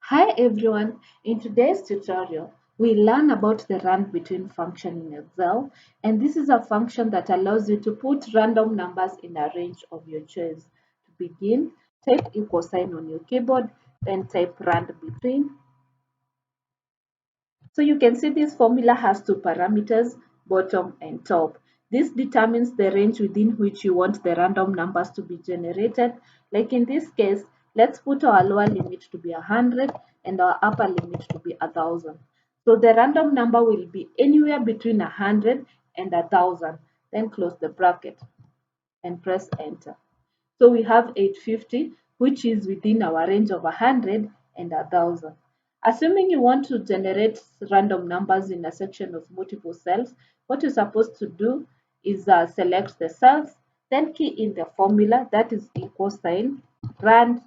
Hi everyone, in today's tutorial, we learn about the Randbetween function in Excel, and this is a function that allows you to put random numbers in a range of your choice. To begin, type equal sign on your keyboard, then type Randbetween. So you can see this formula has two parameters, bottom and top. This determines the range within which you want the random numbers to be generated. Like in this case, let's put our lower limit to be 100 and our upper limit to be 1000. So the random number will be anywhere between 100 and 1000. Then close the bracket and press enter. So we have 850, which is within our range of 100 and 1000. Assuming you want to generate random numbers in a section of multiple cells, what you're supposed to do is select the cells, then key in the formula that is equal sign, rand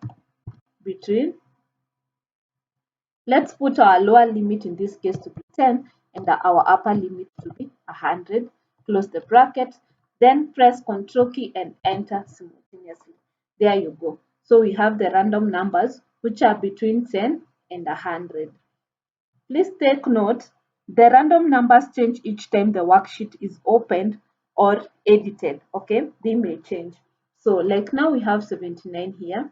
between. Let's put our lower limit in this case to be 10 and our upper limit to be 100. Close the bracket, then press Ctrl key and enter simultaneously. There you go. So we have the random numbers which are between 10 and 100. Please take note, the random numbers change each time the worksheet is opened or edited. Okay, they may change. So like now we have 79 here.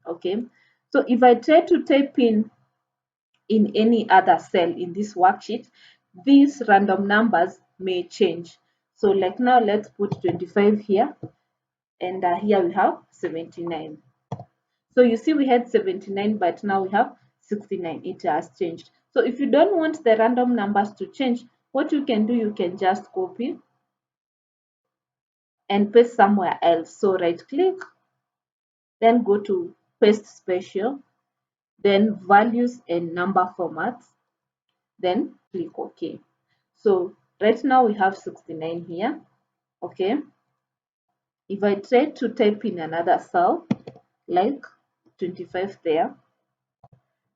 Okay, so if I try to type in any other cell in this worksheet, these random numbers may change. So like now, let's put 25 here, and here we have 79. So you see we had 79, but now we have 69. It has changed. So if you don't want the random numbers to change, what you can do, you can just copy and paste somewhere else. So right click, then go to paste special, then values and number formats, then click OK. So right now we have 69 here. Okay. If I try to type in another cell, like 25 there,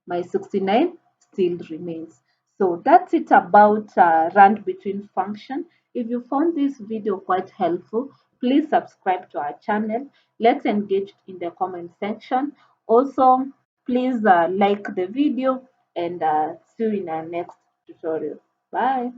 my 69 still remains. So that's it about Randbetween function. If you found this video quite helpful, please subscribe to our channel. Let's engage in the comment section. Also, please like the video and see you in our next tutorial. Bye.